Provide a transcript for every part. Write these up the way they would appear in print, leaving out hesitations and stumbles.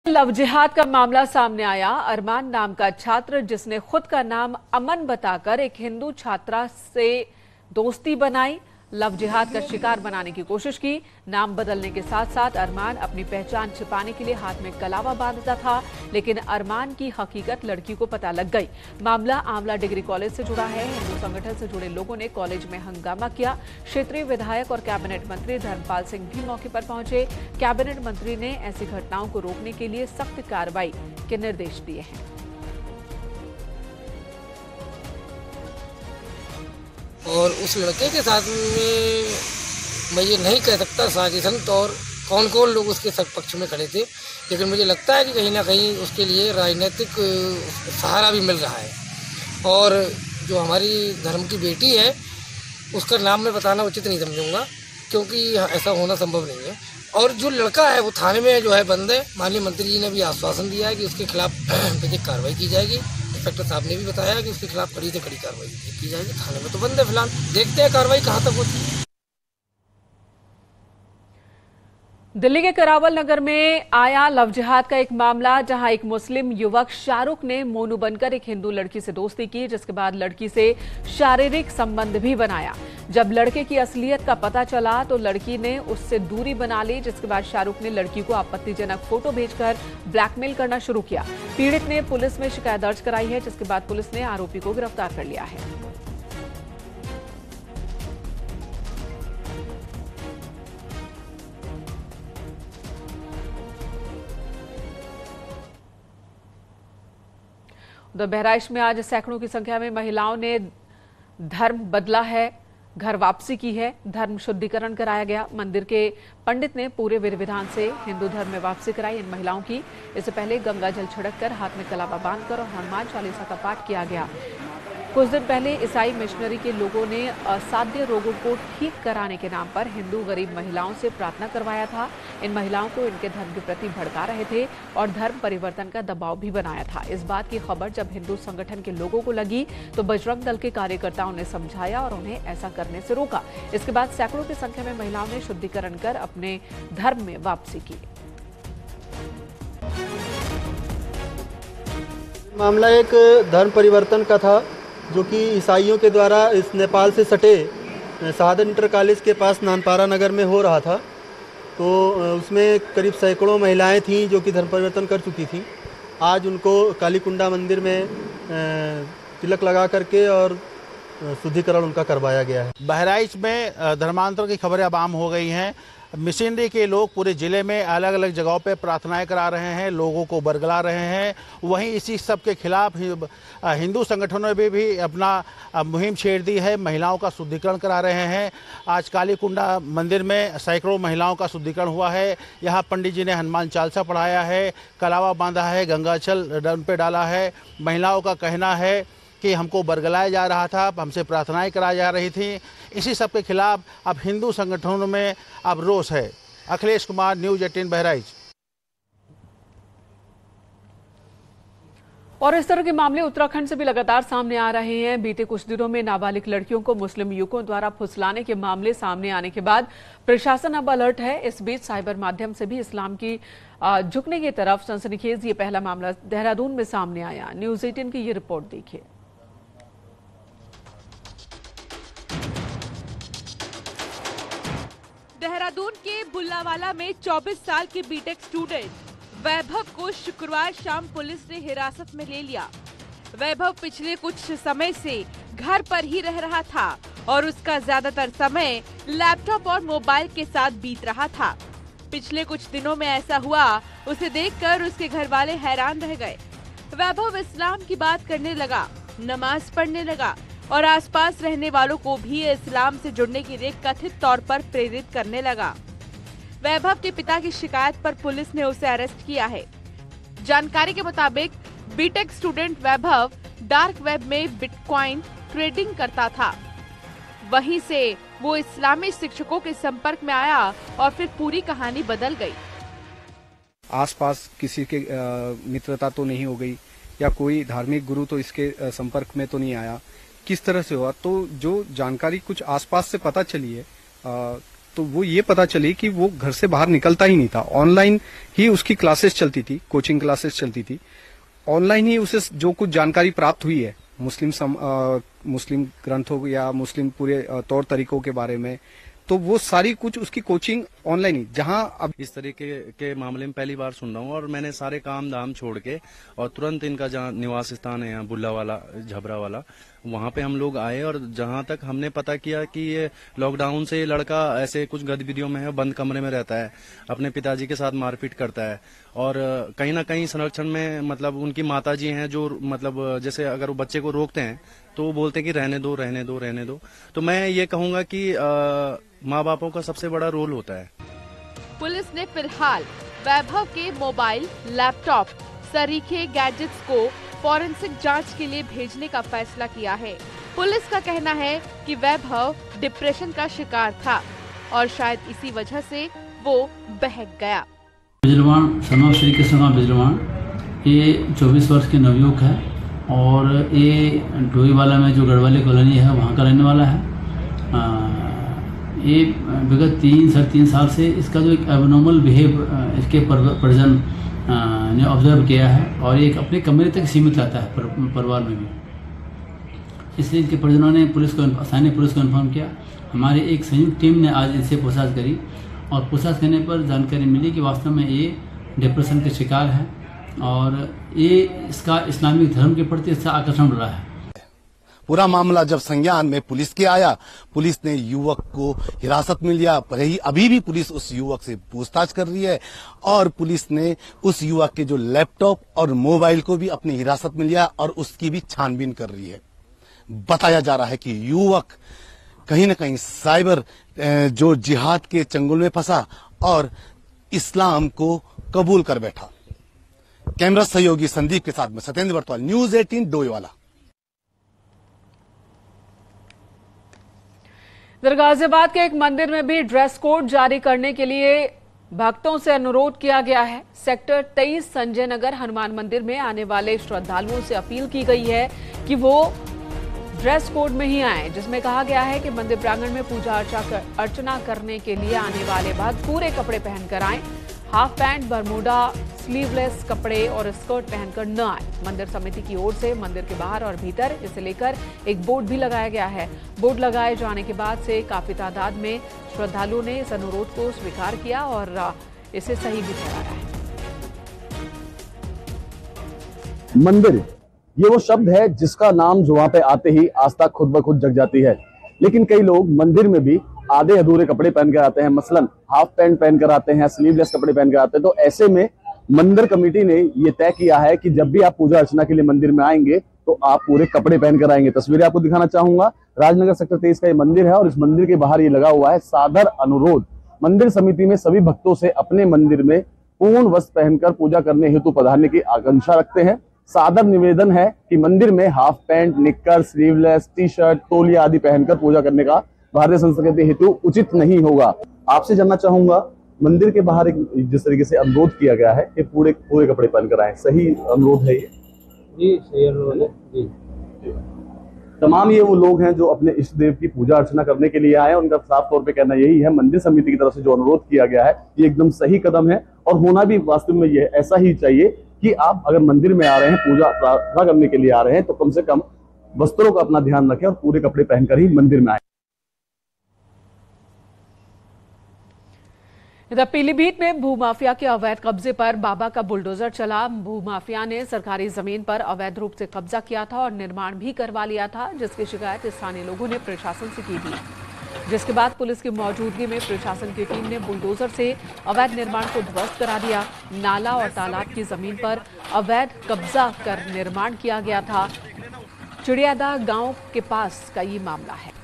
Love जिहाद का मामला सामने आया। अरमान नाम का छात्र जिसने खुद का नाम अमन बताकर एक हिंदू छात्रा से दोस्ती बनाई, लव जिहाद का शिकार बनाने की कोशिश की। नाम बदलने के साथ साथ अरमान अपनी पहचान छिपाने के लिए हाथ में कलावा बांधता था, लेकिन अरमान की हकीकत लड़की को पता लग गई। मामला आंवला डिग्री कॉलेज से जुड़ा है। हिंदू संगठन से जुड़े लोगों ने कॉलेज में हंगामा किया। क्षेत्रीय विधायक और कैबिनेट मंत्री धर्मपाल सिंह भी मौके पर पहुंचे। कैबिनेट मंत्री ने ऐसी घटनाओं को रोकने के लिए सख्त कार्रवाई के निर्देश दिए हैं। और उस लड़के के साथ में मैं ये नहीं कह सकता साजिशन तौर कौन कौन लोग उसके पक्ष में खड़े थे, लेकिन मुझे लगता है कि कहीं ना कहीं उसके लिए राजनीतिक सहारा भी मिल रहा है। और जो हमारी धर्म की बेटी है उसका नाम मैं बताना उचित नहीं समझूंगा, क्योंकि ऐसा होना संभव नहीं है। और जो लड़का है वो थाने में जो है बंद है। माननीय मंत्री जी ने भी आश्वासन दिया है कि उसके खिलाफ विधिक कार्रवाई की जाएगी। इंस्पेक्टर साहब ने भी बताया कि उसके खिलाफ कड़ी से कड़ी कार्रवाई की जाएगी। थाने में तो बंद है फिलहाल, देखते हैं कार्रवाई कहां तक होती है। दिल्ली के करावल नगर में आया लव जिहाद का एक मामला, जहां एक मुस्लिम युवक शाहरुख ने मोनू बनकर एक हिंदू लड़की से दोस्ती की, जिसके बाद लड़की से शारीरिक संबंध भी बनाया। जब लड़के की असलियत का पता चला तो लड़की ने उससे दूरी बना ली, जिसके बाद शाहरुख ने लड़की को आपत्तिजनक फोटो भेजकर ब्लैकमेल करना शुरू किया। पीड़ित ने पुलिस में शिकायत दर्ज कराई है, जिसके बाद पुलिस ने आरोपी को गिरफ्तार कर लिया है। उधर बहराइच में आज सैकड़ों की संख्या में महिलाओं ने धर्म बदला है, घर वापसी की है। धर्म शुद्धिकरण कराया गया। मंदिर के पंडित ने पूरे विधि विधान से हिंदू धर्म में वापसी कराई इन महिलाओं की। इससे पहले गंगा जल छिड़ककर हाथ में कलावा बांधकर और हनुमान चालीसा का पाठ किया गया। कुछ दिन पहले ईसाई मिशनरी के लोगों ने असाध्य रोगों को ठीक कराने के नाम पर हिंदू गरीब महिलाओं से प्रार्थना करवाया था। इन महिलाओं को इनके धर्म के प्रति भड़का रहे थे और धर्म परिवर्तन का दबाव भी बनाया था। इस बात की खबर जब हिंदू संगठन के लोगों को लगी तो बजरंग दल के कार्यकर्ताओं ने समझाया और उन्हें ऐसा करने से रोका। इसके बाद सैकड़ों की संख्या में महिलाओं ने शुद्धिकरण कर अपने धर्म में वापसी की। मामला एक धर्म परिवर्तन का था, जो कि ईसाइयों के द्वारा इस नेपाल से सटे शहादत इंटर कॉलेज के पास नानपारा नगर में हो रहा था। तो उसमें करीब सैकड़ों महिलाएं थीं जो कि धर्म परिवर्तन कर चुकी थीं। आज उनको कालीकुंडा मंदिर में तिलक लगा करके और शुद्धिकरण उनका करवाया गया है। बहराइच में धर्मांतर की खबरें अब आम हो गई हैं। मिशनरी के लोग पूरे जिले में अलग अलग जगहों पे प्रार्थनाएं करा रहे हैं, लोगों को बरगला रहे हैं। वहीं इसी सब के खिलाफ हिंदू संगठनों ने भी अपना मुहिम छेड़ दी है, महिलाओं का शुद्धिकरण करा रहे हैं। आज कालीकुंडा मंदिर में सैकड़ों महिलाओं का शुद्धिकरण हुआ है। यहाँ पंडित जी ने हनुमान चालीसा पढ़ाया है, कलावा बांधा है, गंगाजल उन पे डाला है। महिलाओं का कहना है कि हमको बरगलाया जा रहा था, हमसे प्रार्थनाएं कराई जा रही थी। इसी सब के खिलाफ अब हिंदू संगठनों में अब रोष है। अखिलेश कुमार, न्यूज़ 18 बहराइच। और इस तरह के मामले उत्तराखंड से भी लगातार सामने आ रहे हैं। बीते कुछ दिनों में नाबालिग लड़कियों को मुस्लिम युवकों द्वारा फुसलाने के मामले सामने आने के बाद प्रशासन अब अलर्ट है। इस बीच साइबर माध्यम से भी इस्लाम की झुकने की तरफ सनसनीखेज ये पहला मामला देहरादून में सामने आया। न्यूज़ 18 की ये रिपोर्ट देखिए। देहरादून के बुल्लावाला में 24 साल के बीटेक स्टूडेंट वैभव को शुक्रवार शाम पुलिस ने हिरासत में ले लिया। वैभव पिछले कुछ समय से घर पर ही रह रहा था और उसका ज्यादातर समय लैपटॉप और मोबाइल के साथ बीत रहा था। पिछले कुछ दिनों में ऐसा हुआ, उसे देखकर उसके घर वाले हैरान रह गए। वैभव इस्लाम की बात करने लगा, नमाज पढ़ने लगा और आसपास रहने वालों को भी इस्लाम से जुड़ने के लिए कथित तौर पर प्रेरित करने लगा। वैभव के पिता की शिकायत पर पुलिस ने उसे अरेस्ट किया है। जानकारी के मुताबिक बीटेक स्टूडेंट वैभव डार्क वेब में बिटकॉइन ट्रेडिंग करता था। वहीं से वो इस्लामी शिक्षकों के संपर्क में आया और फिर पूरी कहानी बदल गई। आसपास किसी के मित्रता तो नहीं हो गई या कोई धार्मिक गुरु तो इसके संपर्क में तो नहीं आया, किस तरह से हुआ? तो जो जानकारी कुछ आसपास से पता चली है तो वो ये पता चली कि वो घर से बाहर निकलता ही नहीं था। ऑनलाइन ही उसकी क्लासेस चलती थी, कोचिंग क्लासेस चलती थी। ऑनलाइन ही उसे जो कुछ जानकारी प्राप्त हुई है मुस्लिम ग्रंथों या मुस्लिम पूरे तौर तरीकों के बारे में, तो वो सारी कुछ उसकी कोचिंग ऑनलाइन ही। जहां अब इस तरीके के मामले में पहली बार सुन रहा हूँ और मैंने सारे काम धाम छोड़ के और तुरंत इनका जहाँ निवास स्थान है यहाँ बुल्ला वाला झबरा वाला, वहाँ पे हम लोग आए और जहाँ तक हमने पता किया कि ये लॉकडाउन से ये लड़का ऐसे कुछ गतिविधियों में है, बंद कमरे में रहता है, अपने पिताजी के साथ मारपीट करता है और कहीं ना कहीं संरक्षण में मतलब उनकी माताजी हैं जो मतलब जैसे अगर वो बच्चे को रोकते हैं तो वो बोलते हैं कि रहने दो रहने दो रहने दो। तो मैं ये कहूँगा कि माँ बापों का सबसे बड़ा रोल होता है। पुलिस ने फिलहाल वैभव के मोबाइल, लैपटॉप, सरीखे गैजेट्स को फॉरेंसिक जांच के लिए भेजने का फैसला किया है। पुलिस का कहना है कि वैभव डिप्रेशन का शिकार था और शायद इसी वजह से वो बहक गया। बिजलवान सनोव श्री कृष्ण बिजलवान ये 24 वर्ष के नवयुवक है और ये डोईवाला में जो गढ़वाली कॉलोनी है वहाँ का रहने वाला है। ये विगत 3-3.5 साल से इसका जो एक एबनॉर्मल बिहेव इसके परिजन ने ऑब्जर्व किया है और ये अपने कमरे तक सीमित रहता है परिवार में भी। इसलिए इनके परिजनों ने स्थानीय पुलिस को इन्फॉर्म किया। हमारी एक संयुक्त टीम ने आज इनसे पूछताछ करी और पूछताछ करने पर जानकारी मिली कि वास्तव में ये डिप्रेशन के शिकार है और ये इसका इस्लामिक धर्म के प्रति अच्छा आकर्षण रहा है। पूरा मामला जब संज्ञान में पुलिस के आया, पुलिस ने युवक को हिरासत में लिया। अभी भी पुलिस उस युवक से पूछताछ कर रही है और पुलिस ने उस युवक के जो लैपटॉप और मोबाइल को भी अपनी हिरासत में लिया और उसकी भी छानबीन कर रही है। बताया जा रहा है कि युवक कहीं न कहीं साइबर जो जिहाद के चंगुल में फंसा और इस्लाम को कबूल कर बैठा। कैमरा सहयोगी संदीप के साथ में सत्येंद्र बर्तवाल, न्यूज़ 18 डोईवाला। गाजियाबाद के एक मंदिर में भी ड्रेस कोड जारी करने के लिए भक्तों से अनुरोध किया गया है। सेक्टर 23 संजय नगर हनुमान मंदिर में आने वाले श्रद्धालुओं से अपील की गई है कि वो ड्रेस कोड में ही आएं, जिसमें कहा गया है कि मंदिर प्रांगण में पूजा अर्चना करने के लिए आने वाले भक्त पूरे कपड़े पहनकर आएं। हाफ पैंट, बरमूडा, स्लीवलेस कपड़े और स्कर्ट पहनकर न आए। मंदिर समिति की ओर से मंदिर के बाहर और भीतर इसे लेकर एक बोर्ड भी लगाया गया है। बोर्ड लगाए जाने के बाद से काफी तादाद में श्रद्धालुओं ने इस अनुरोध को स्वीकार किया और इसे सही भी ठहराया है। मंदिर ये वो शब्द है जिसका नाम जो वहां पे आते ही आस्था खुद ब खुद जग जाती है, लेकिन कई लोग मंदिर में भी आधे अधूरे कपड़े पहनकर आते हैं। मसलन हाफ पैंट पहनकर आते हैं, स्लीवलेस कपड़े पहनकर आते हैं। तो ऐसे में मंदिर कमेटी ने ये तय किया है कि जब भी आप पूजा अर्चना के लिए मंदिर में आएंगे तो आप पूरे कपड़े पहनकर आएंगे। तस्वीरें आपको दिखाना चाहूंगा। राजनगर सेक्टर 23 का ये मंदिर है और इस मंदिर के बाहर ये लगा हुआ है सादर अनुरोध। मंदिर समिति में सभी भक्तों से अपने मंदिर में पूर्ण वस्त्र पहनकर पूजा करने हेतु पधारने की आकांक्षा रखते हैं। सादर निवेदन है कि मंदिर में हाफ पैंट, निक्कर, स्लीवलेस, टी शर्ट, तौलिया आदि पहनकर पूजा करने का भारतीय संस्कृति हेतु उचित नहीं होगा। आपसे जानना चाहूंगा, मंदिर के बाहर एक जिस तरीके से अनुरोध किया गया है कि पूरे कपड़े पहनकर आए, सही अनुरोध है ये? जी सही अनुरोध है जी। तमाम ये वो लोग हैं जो अपने इष्ट देव की पूजा अर्चना करने के लिए आए। उनका साफ तौर पे कहना यही है, मंदिर समिति की तरफ से जो अनुरोध किया गया है ये एकदम सही कदम है और होना भी वास्तव में ये ऐसा ही चाहिए कि आप अगर मंदिर में आ रहे हैं, पूजा प्रार्थना करने के लिए आ रहे हैं, तो कम से कम वस्त्रों का अपना ध्यान रखें और पूरे कपड़े पहनकर ही मंदिर में आए। इधर पीलीभीत में भूमाफिया के अवैध कब्जे पर बाबा का बुलडोजर चला। भूमाफिया ने सरकारी जमीन पर अवैध रूप से कब्जा किया था और निर्माण भी करवा लिया था, जिसकी शिकायत स्थानीय लोगों ने प्रशासन से की थी, जिसके बाद पुलिस की मौजूदगी में प्रशासन की टीम ने बुलडोजर से अवैध निर्माण को ध्वस्त करा दिया। नाला और तालाब की जमीन पर अवैध कब्जा कर निर्माण किया गया था। चिड़ियादा गांव के पास का ये मामला है।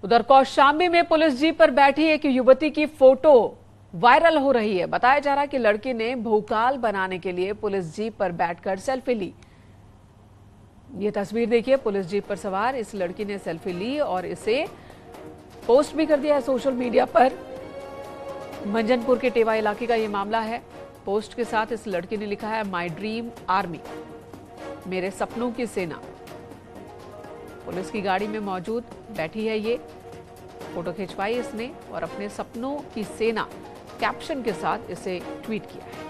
उधर कौशाम्बी में पुलिस जीप पर बैठी एक युवती की फोटो वायरल हो रही है। बताया जा रहा है कि लड़की ने भूकाल बनाने के लिए पुलिस जीप पर बैठकर सेल्फी ली। ये तस्वीर देखिए, पुलिस जीप पर सवार इस लड़की ने सेल्फी ली और इसे पोस्ट भी कर दिया है सोशल मीडिया पर। मंजनपुर के टेवा इलाके का ये मामला है। पोस्ट के साथ इस लड़की ने लिखा है, माई ड्रीम आर्मी, मेरे सपनों की सेना। पुलिस की गाड़ी में मौजूद बैठी है ये। फोटो खिंचवाई इसने और अपने सपनों की सेना कैप्शन के साथ इसे ट्वीट किया है।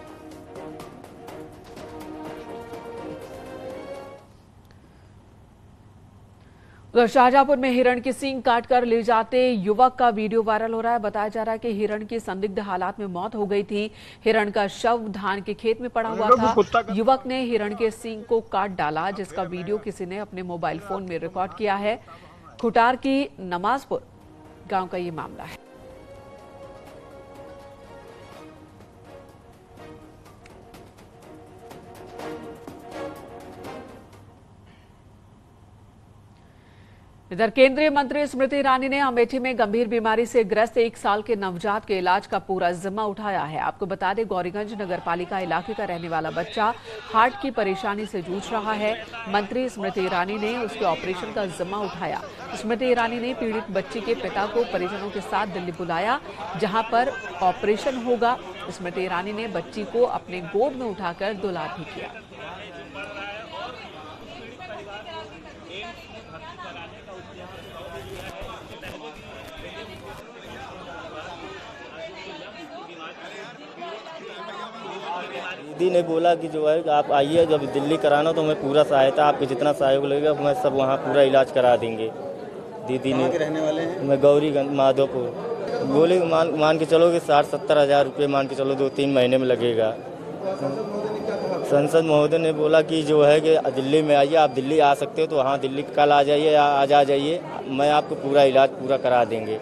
उधर शाहजहांपुर में हिरण की सींग काटकर ले जाते युवक का वीडियो वायरल हो रहा है। बताया जा रहा है कि हिरण की संदिग्ध हालात में मौत हो गई थी। हिरण का शव धान के खेत में पड़ा हुआ था। युवक ने हिरण के सींग को काट डाला, जिसका वीडियो किसी ने अपने मोबाइल फोन में रिकॉर्ड किया है। खुटार की नमाजपुर गांव का ये मामला है। इधर केंद्रीय मंत्री स्मृति ईरानी ने अमेठी में गंभीर बीमारी से ग्रस्त 1 साल के नवजात के इलाज का पूरा जिम्मा उठाया है। आपको बता दें, गौरीगंज नगरपालिका इलाके का रहने वाला बच्चा हार्ट की परेशानी से जूझ रहा है। मंत्री स्मृति ईरानी ने उसके ऑपरेशन का जिम्मा उठाया। स्मृति ईरानी ने पीड़ित बच्ची के पिता को परिजनों के साथ दिल्ली बुलाया, जहां पर ऑपरेशन होगा। स्मृति ईरानी ने बच्ची को अपने गोद में उठाकर दुलार भी किया। दीदी ने बोला कि जो है कि आप आइए, जब दिल्ली कराना तो मैं पूरा सहायता, आपको जितना सहयोग लगेगा मैं सब वहाँ पूरा इलाज करा देंगे। दीदी ने रहने वाले हैं? मैं गौरीगंज माधोपुर। बोले मान के चलो कि 60-70 हज़ार रुपये मान के चलो 2-3 महीने में लगेगा। संसद महोदय ने बोला कि जो है कि दिल्ली में आइए, आप दिल्ली आ सकते हो तो हाँ दिल्ली कल आ जाइए या आज आ जाइए, मैं आपको पूरा इलाज पूरा करा देंगे।